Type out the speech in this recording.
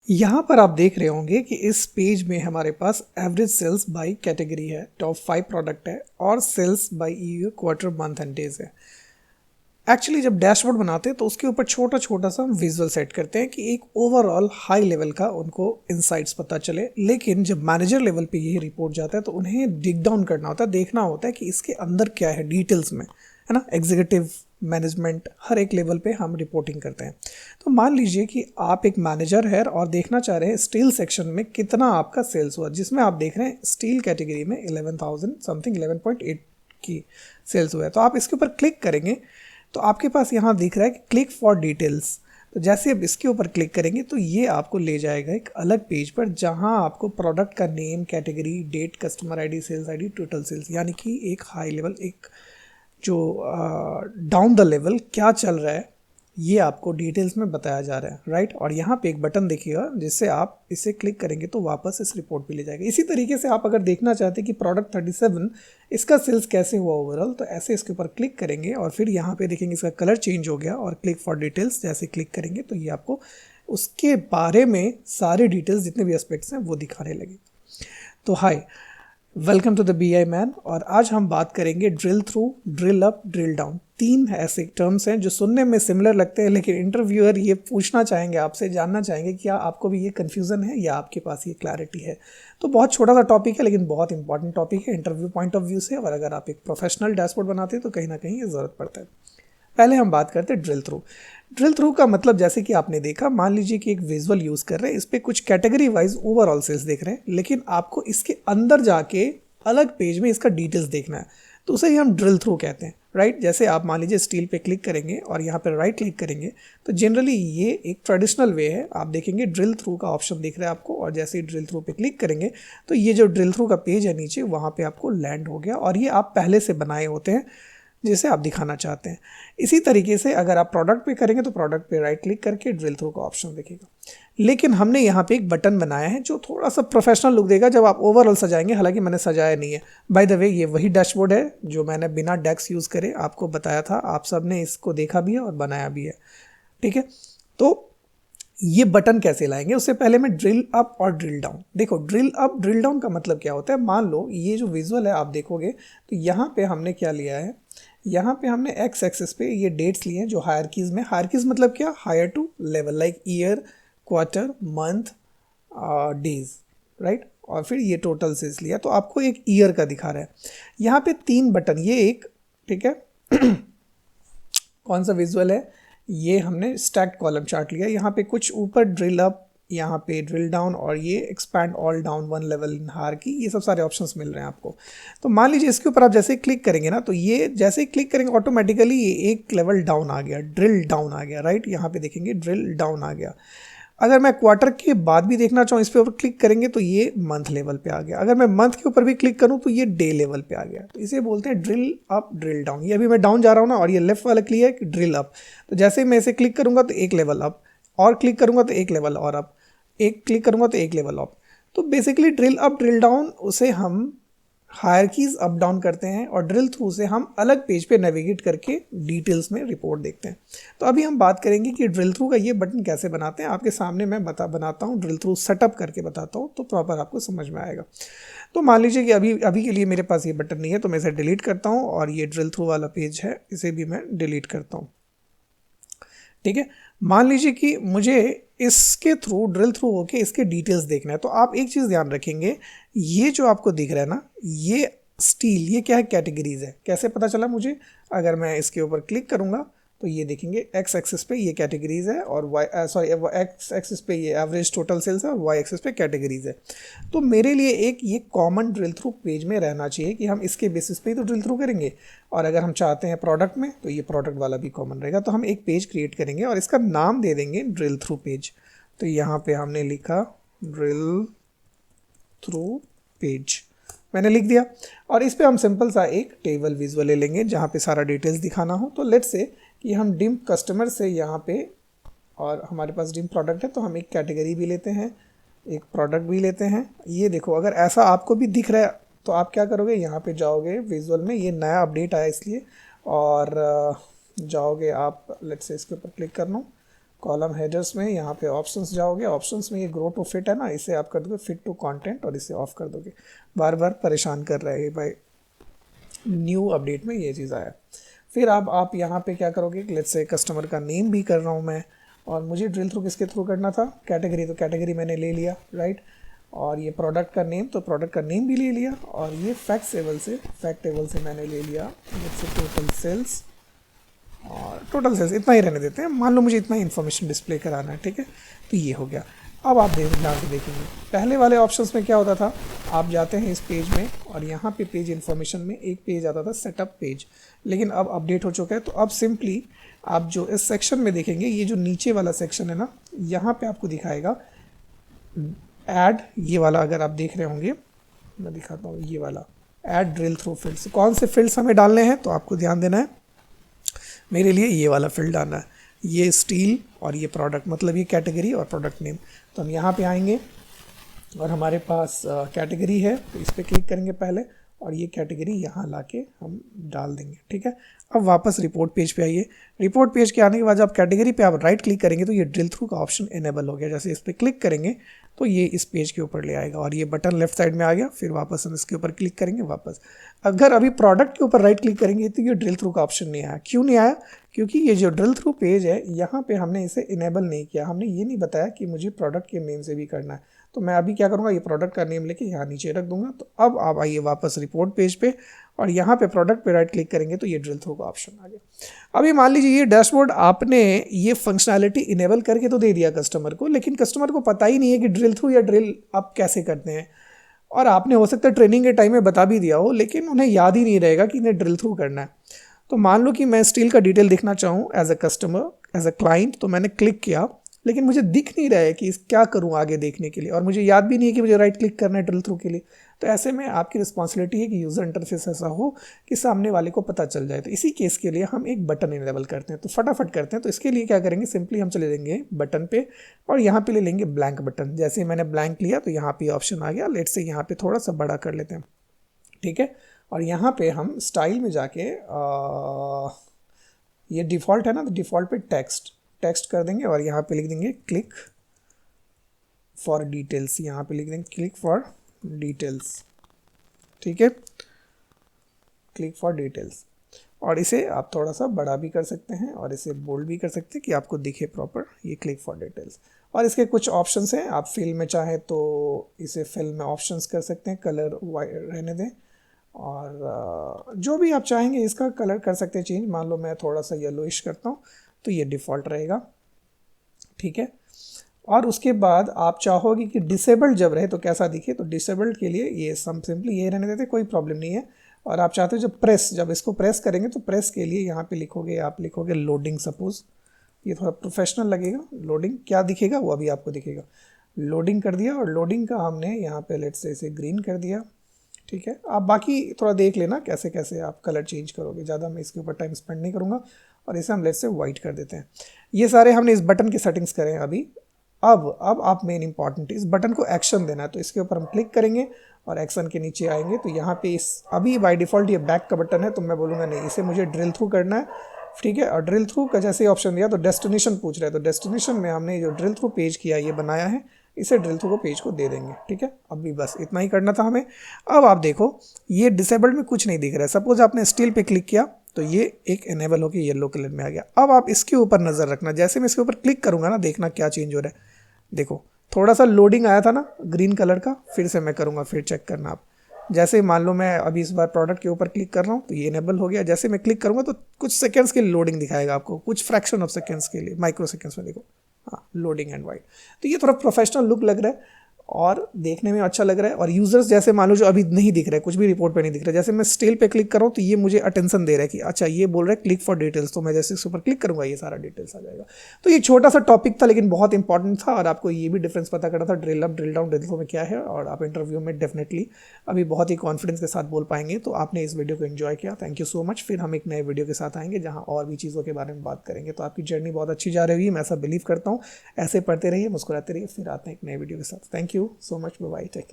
यहाँ पर आप देख रहे होंगे कि इस पेज में हमारे पास एवरेज सेल्स बाय कैटेगरी है, टॉप 5 प्रोडक्ट है और sales by year, quarter, month and days है। एक्चुअली जब डैशबोर्ड बनाते हैं तो उसके ऊपर छोटा छोटा सा हम विजुअल सेट करते हैं कि एक ओवरऑल हाई लेवल का उनको इनसाइट्स पता चले। लेकिन जब मैनेजर लेवल पे ये रिपोर्ट जाता है तो उन्हें डिग डाउन करना होता है, देखना होता है कि इसके अंदर क्या है डिटेल्स में, है ना। एग्जीक्यूटिव मैनेजमेंट हर एक लेवल पे हम रिपोर्टिंग करते हैं। तो मान लीजिए कि आप एक मैनेजर है और देखना चाह रहे हैं स्टील सेक्शन में कितना आपका सेल्स हुआ, जिसमें आप देख रहे हैं स्टील कैटेगरी में 11,000 समथिंग 11.8 की सेल्स हुआ है। तो आप इसके ऊपर क्लिक करेंगे तो आपके पास यहाँ दिख रहा है कि क्लिक फॉर डिटेल्स। तो जैसे आप इसके ऊपर क्लिक करेंगे तो ये आपको ले जाएगा एक अलग पेज पर, जहाँ आपको प्रोडक्ट का name, category, date, customer ID, sales ID, total sales, यानी कि एक हाई लेवल, एक जो डाउन द लेवल क्या चल रहा है ये आपको डिटेल्स में बताया जा रहा है, राइट। और यहाँ पे एक बटन देखिएगा जिससे आप इसे क्लिक करेंगे तो वापस इस रिपोर्ट पे ले जाएगा। इसी तरीके से आप अगर देखना चाहते हैं कि प्रोडक्ट 37 इसका सेल्स कैसे हुआ ओवरऑल, तो ऐसे इसके ऊपर क्लिक करेंगे और फिर यहाँ पे देखेंगे इसका कलर चेंज हो गया और क्लिक फॉर डिटेल्स जैसे क्लिक करेंगे तो ये आपको उसके बारे में सारे डिटेल्स जितने भी एस्पेक्ट्स हैं वो दिखाने लगे। तो hi, welcome to the BI man. और आज हम बात करेंगे drill through, drill up, drill down. 3 ऐसे टर्म्स हैं जो सुनने में सिमिलर लगते हैं, लेकिन इंटरव्यूअर ये पूछना चाहेंगे आपसे, जानना चाहेंगे क्या आपको भी ये कन्फ्यूज़न है या आपके पास ये क्लैरिटी है। तो बहुत छोटा सा टॉपिक है लेकिन बहुत इंपॉर्टेंट टॉपिक है इंटरव्यू पॉइंट ऑफ व्यू से, और अगर आप एक प्रोफेशनल डैशबोर्ड बनाते हैं तो कहीं ना कहीं ये ज़रूरत पड़ता है। पहले हम बात करते हैं ड्रिल थ्रू। ड्रिल थ्रू का मतलब जैसे कि आपने देखा, मान लीजिए कि एक विजुअल यूज़ कर रहे हैं, इस पर कुछ कैटेगरी वाइज ओवरऑल सेल्स देख रहे हैं, लेकिन आपको इसके अंदर जाके अलग पेज में इसका डिटेल्स देखना है, तो उसे ही हम ड्रिल थ्रू कहते हैं, राइट। जैसे आप मान लीजिए स्टील पे क्लिक करेंगे और यहाँ पे राइट क्लिक करेंगे तो जनरली ये एक ट्रेडिशनल वे है। आप देखेंगे ड्रिल थ्रू का ऑप्शन दिख रहा है आपको, और जैसे ही ड्रिल थ्रू पे क्लिक करेंगे तो ये जो ड्रिल थ्रू का पेज है नीचे, वहाँ पे आपको लैंड हो गया, और ये आप पहले से बनाए होते हैं जिसे आप दिखाना चाहते हैं। इसी तरीके से अगर आप प्रोडक्ट पे करेंगे तो प्रोडक्ट पे राइट क्लिक करके ड्रिल थ्रू का ऑप्शन दिखेगा। लेकिन हमने यहाँ पे एक बटन बनाया है जो थोड़ा सा प्रोफेशनल लुक देगा जब आप ओवरऑल सजाएंगे, हालांकि मैंने सजाया नहीं है। बाय द वे, ये वही डैशबोर्ड है जो मैंने बिना डेक्स यूज़ करे आपको बताया था, आप सब ने इसको देखा भी है और बनाया भी है, ठीक है। तो ये बटन कैसे लाएंगे, उससे पहले मैं ड्रिल अप और ड्रिल डाउन। देखो, ड्रिल अप ड्रिल डाउन का मतलब क्या होता है। मान लो ये जो विजुअल है आप देखोगे तो यहाँ पे हमने क्या लिया है, यहाँ पे हमने एक्स एक्सिस पे ये डेट्स लिए हैं जो हायरकीज में, हायरकीज मतलब क्या, higher to level, like year, quarter, month, days, right. और फिर ये टोटल सेल्स लिया तो आपको एक ईयर का दिखा रहा है। यहाँ पे 3 बटन, ये एक, ठीक है कौन सा विजुअल है, ये हमने स्टैक्ड कॉलम चार्ट लिया। यहाँ पे कुछ ऊपर ड्रिल अप, यहाँ पे ड्रिल डाउन, और ये expand all down one level in hierarchy, ये सब सारे ऑप्शंस मिल रहे हैं आपको। तो मान लीजिए इसके ऊपर आप जैसे क्लिक करेंगे ना, तो ये जैसे ही क्लिक करेंगे ऑटोमेटिकली ये एक लेवल डाउन आ गया, ड्रिल डाउन आ गया, राइट। यहाँ पे देखेंगे ड्रिल डाउन आ गया। अगर मैं क्वार्टर के बाद भी देखना चाहूँ, इस पे ऊपर क्लिक करेंगे तो ये मंथ लेवल पे आ गया। अगर मैं मंथ के ऊपर भी क्लिक करूँ तो ये डे लेवल पे आ गया। तो इसे बोलते हैं ड्रिल अप ड्रिल डाउन। ये अभी मैं डाउन जा रहा हूँ ना, और ये लेफ्ट वाला क्लिक है कि ड्रिल अप, तो जैसे मैं इसे क्लिक करूँगा तो एक लेवल अप, और क्लिक करूँगा तो एक लेवल और अप, एक क्लिक करूँगा तो एक लेवल अप। तो basically drill up drill down उसे हम हायरकीज अप डाउन करते हैं, और ड्रिल थ्रू से हम अलग पेज पे नेविगेट करके डिटेल्स में रिपोर्ट देखते हैं। तो अभी हम बात करेंगे कि ड्रिल थ्रू का ये बटन कैसे बनाते हैं। आपके सामने मैं बनाता हूँ, ड्रिल थ्रू सेटअप करके बताता हूँ तो प्रॉपर आपको समझ में आएगा। तो मान लीजिए कि अभी के लिए मेरे पास ये बटन नहीं है, तो मैं इसे डिलीट करता हूँ, और ये ड्रिल थ्रू वाला पेज है इसे भी मैं डिलीट करता हूँ, ठीक है। मान लीजिए कि मुझे इसके थ्रू, ड्रिल थ्रू होके इसके डिटेल्स देखना है। तो आप एक चीज़ ध्यान रखेंगे, ये जो आपको दिख रहा है ना, ये स्टील, ये क्या है, कैटेगरीज है। कैसे पता चला मुझे, अगर मैं इसके ऊपर क्लिक करूँगा तो ये देखेंगे एक्स एक्सिस पे ये कैटेगरीज है, और एक्स एक्सिस पे ये एवरेज टोटल सेल्स है, और वाई एक्सिस पे कैटेगरीज है। तो मेरे लिए एक ये कॉमन ड्रिल थ्रू पेज में रहना चाहिए कि हम इसके बेसिस पे ही तो ड्रिल थ्रू करेंगे, और अगर हम चाहते हैं प्रोडक्ट में तो ये प्रोडक्ट वाला भी कॉमन रहेगा। तो हम एक पेज क्रिएट करेंगे और इसका नाम दे देंगे ड्रिल थ्रू पेज। तो यहाँ पे हमने लिखा ड्रिल थ्रू पेज, मैंने लिख दिया, और इस पे हम सिंपल सा एक टेबल विजुअल ले लेंगे जहाँ पे सारा डिटेल्स दिखाना हो। तो लेट्स से कि हम डिम कस्टमर से यहाँ पे, और हमारे पास डिम प्रोडक्ट है तो हम एक कैटेगरी भी लेते हैं, एक प्रोडक्ट भी लेते हैं। ये देखो, अगर ऐसा आपको भी दिख रहा है तो आप क्या करोगे, यहाँ पे जाओगे विजुअल में, ये नया अपडेट आया इसलिए, और जाओगे आप, लेट्स से इसके ऊपर क्लिक करना, कॉलम हेडर्स में यहाँ पे ऑप्शंस जाओगे, ऑप्शंस में ये ग्रो टू फिट है ना, इसे आप कर दोगे फिट टू कंटेंट और इसे ऑफ कर दोगे। बार बार परेशान कर रहा है भाई, न्यू अपडेट में ये चीज़ आया। फिर आप यहाँ पे क्या करोगे, लेट्स से कस्टमर का नेम भी कर रहा हूँ मैं, और मुझे ड्रिल थ्रू किसके थ्रू करना था, कैटेगरी, तो कैटेगरी मैंने ले लिया, राइट। और ये प्रोडक्ट का नेम, तो प्रोडक्ट का नेम भी ले लिया, और ये फैक्ट टेबल से मैंने ले लिया लेट्स से टोटल सेल्स, और टोटल सेल्स इतना ही रहने देते हैं, मान लो मुझे इतना ही इन्फॉर्मेशन डिस्प्ले कराना है, ठीक है। तो ये हो गया। अब आप ध्यान से देखेंगे, पहले वाले ऑप्शंस में क्या होता था, आप जाते हैं इस पेज में और यहाँ पे पेज इन्फॉर्मेशन में एक पेज आता था सेटअप पेज, लेकिन अब अपडेट हो चुका है। तो अब सिंपली आप जो इस सेक्शन में देखेंगे, ये जो नीचे वाला सेक्शन है ना, यहाँ पे आपको दिखाएगा ऐड, ये वाला अगर आप देख रहे होंगे, मैं दिखाता हूँ, ये वाला ऐड ड्रिल थ्रू फील्ड्स। कौन से फील्ड्स हमें डालने हैं, तो आपको ध्यान देना है, मेरे लिए ये वाला फील्ड डालना है, ये स्टील और ये प्रोडक्ट, मतलब ये कैटेगरी और प्रोडक्ट नेम। तो हम यहाँ पे आएंगे और हमारे पास कैटेगरी है, तो इस पर क्लिक करेंगे पहले, और ये कैटेगरी यहाँ लाके हम डाल देंगे, ठीक है। अब वापस रिपोर्ट पेज पे आइए। रिपोर्ट पेज के आने के बाद जब कैटेगरी पे आप राइट क्लिक करेंगे तो ये ड्रिल थ्रू का ऑप्शन इनेबल हो गया। जैसे इस पर क्लिक करेंगे तो ये इस पेज के ऊपर ले आएगा और ये बटन लेफ्ट साइड में आ गया। फिर वापस हम इसके ऊपर क्लिक करेंगे वापस। अगर अभी प्रोडक्ट के ऊपर राइट क्लिक करेंगे तो ये ड्रिल थ्रू का ऑप्शन नहीं आया। क्यों नहीं आया? क्योंकि ये जो ड्रिल थ्रू पेज है यहाँ पे हमने इसे इनेबल नहीं किया। हमने ये नहीं बताया कि मुझे प्रोडक्ट के नेम से भी करना है। तो मैं अभी क्या करूँगा, ये प्रोडक्ट का नेम लेके यहाँ नीचे रख दूंगा। तो अब आप आइए वापस रिपोर्ट पेज पे और यहाँ पे प्रोडक्ट पे राइट क्लिक करेंगे तो ये ड्रिल थ्रू का ऑप्शन आ गया। अभी मान लीजिए ये डैशबोर्ड आपने ये फंक्शनैलिटी इनेबल करके तो दे दिया कस्टमर को, लेकिन कस्टमर को पता ही नहीं है कि ड्रिल थ्रू या ड्रिल आप कैसे करते हैं। और आपने हो सकता है ट्रेनिंग के टाइम में बता भी दिया हो, लेकिन उन्हें याद ही नहीं रहेगा कि इन्हें ड्रिल थ्रू करना है। तो मान लो कि मैं स्टील का डिटेल देखना चाहूँ as a customer, as a client, तो मैंने क्लिक किया, लेकिन मुझे दिख नहीं रहा है कि क्या करूं आगे देखने के लिए, और मुझे याद भी नहीं है कि मुझे राइट क्लिक करना है ड्रिल थ्रू के लिए। तो ऐसे में आपकी रिस्पॉन्सिबिलिटी है कि यूज़र इंटरफेस ऐसा हो कि सामने वाले को पता चल जाए। तो इसी केस के लिए हम एक बटन इनेबल करते हैं। तो फटाफट करते हैं। तो इसके लिए क्या करेंगे, सिंपली हम चले जाएंगे बटन पे और यहाँ पे ले लेंगे ब्लैंक बटन। जैसे ही मैंने ब्लैंक लिया तो यहाँ पे ऑप्शन आ गया। लेट से यहाँ पे थोड़ा सा बड़ा कर लेते हैं, ठीक है। और यहाँ पे हम स्टाइल में जाके ये डिफ़ॉल्ट है ना, तो डिफ़ॉल्ट पे टेक्स्ट कर देंगे और यहाँ पे लिख देंगे क्लिक फॉर डिटेल्स। यहाँ पे लिख देंगे क्लिक फॉर डिटेल्स, ठीक है, क्लिक फॉर डिटेल्स। और इसे आप थोड़ा सा बड़ा भी कर सकते हैं और इसे बोल्ड भी कर सकते हैं कि आपको दिखे प्रॉपर ये क्लिक फॉर डिटेल्स। और इसके कुछ ऑप्शंस हैं, आप फिल में चाहे तो इसे फिल में ऑप्शंस कर सकते हैं, कलर वाइट रहने दें, और जो भी आप चाहेंगे इसका कलर कर सकते हैं चेंज। मान लो मैं थोड़ा सा येलोइश करता हूँ तो ये डिफ़ॉल्ट रहेगा, ठीक है। और उसके बाद आप चाहोगे कि डिसेबल्ड जब रहे तो कैसा दिखे, तो डिसेबल्ड के लिए ये सिंपली ये रहने देते, कोई प्रॉब्लम नहीं है। और आप चाहते हो जब इसको प्रेस करेंगे तो प्रेस के लिए यहाँ पे लिखोगे, आप लिखोगे लोडिंग। सपोज ये थोड़ा प्रोफेशनल लगेगा, लोडिंग क्या दिखेगा वो अभी आपको दिखेगा। लोडिंग कर दिया, और लोडिंग का हमने यहाँ पे लेट्स से इसे ग्रीन कर दिया, ठीक है। आप बाकी थोड़ा देख लेना कैसे कैसे आप कलर चेंज करोगे, ज़्यादा मैं इसके ऊपर टाइम स्पेंड नहीं करूँगा। और इसे हम लेट्स से वाइट कर देते हैं। ये सारे हमने इस बटन की सेटिंग्स करें अभी। अब आप मेन इंपॉर्टेंट, इस बटन को एक्शन देना है, तो इसके ऊपर हम क्लिक करेंगे और एक्शन के नीचे आएंगे। तो यहाँ पे अभी बाय डिफ़ॉल्ट ये बैक का बटन है, तो मैं बोलूँगा नहीं, इसे मुझे ड्रिल थ्रू करना है, ठीक है। और ड्रिल थ्रू का जैसे ही ऑप्शन दिया तो डेस्टिनेशन पूछ रहा है, तो डेस्टिनेशन में हमने जो ड्रिल थ्रू पेज किया ये बनाया है, इसे ड्रिल थ्रू को पेज को दे देंगे, ठीक है। अभी बस इतना ही करना था हमें। अब आप देखो ये डिसेबल्ड में कुछ नहीं दिख रहा है। सपोज आपने स्टील पे क्लिक किया तो ये एक इनेबल होकर येलो कलर में आ गया। अब आप इसके ऊपर नज़र रखना, जैसे मैं इसके ऊपर क्लिक करूँगा ना, देखना क्या चेंज हो रहा है। देखो थोड़ा सा लोडिंग आया था ना ग्रीन कलर का, फिर से मैं करूँगा, फिर चेक करना आप। जैसे मान लो मैं अभी इस बार प्रोडक्ट के ऊपर क्लिक कर रहा हूँ तो ये इनेबल हो गया। जैसे मैं क्लिक करूँगा तो कुछ सेकंड्स के लिए लोडिंग दिखाएगा आपको, कुछ फ्रैक्शन ऑफ सेकंड्स के लिए, माइक्रो सेकंड्स में। देखो हाँ, लोडिंग एंड वाइट। तो ये थोड़ा प्रोफेशनल लुक लग रहा है और देखने में अच्छा लग रहा है। और यूजर्स जैसे मान लो जो अभी नहीं दिख रहा है, कुछ भी रिपोर्ट पे नहीं दिख रहा है, जैसे मैं स्टील पे क्लिक कर रहा हूँ तो ये मुझे अटेंशन दे रहा है कि अच्छा ये बोल रहा है क्लिक फॉर डिटेल्स, तो मैं जैसे इस ऊपर क्लिक करूँगा ये सारा डिटेल्स आ जाएगा। तो ये छोटा सा टॉपिक था लेकिन बहुत इंपॉर्टेंट था, और आपको ये भी डिफरेंस पता करना था drill up drill down drill through में क्या है। और आप इंटरव्यू में डेफिनेटली अभी बहुत ही कॉन्फिडेंस के साथ बोल पाएंगे। तो आपने इस वीडियो को एंजॉय किया, थैंक यू सो मच। फिर हम एक नए वीडियो के साथ आएंगे जहाँ और भी चीज़ों के बारे में बात करेंगे। तो आपकी जर्नी बहुत अच्छी जा रही है, मैं ऐसा बिलीव करता हूँ। ऐसे पढ़ते रहिए, मुस्कुराते रहिए, फिर आते हैं एक नए वीडियो के साथ। Thank you so much, bye, take care.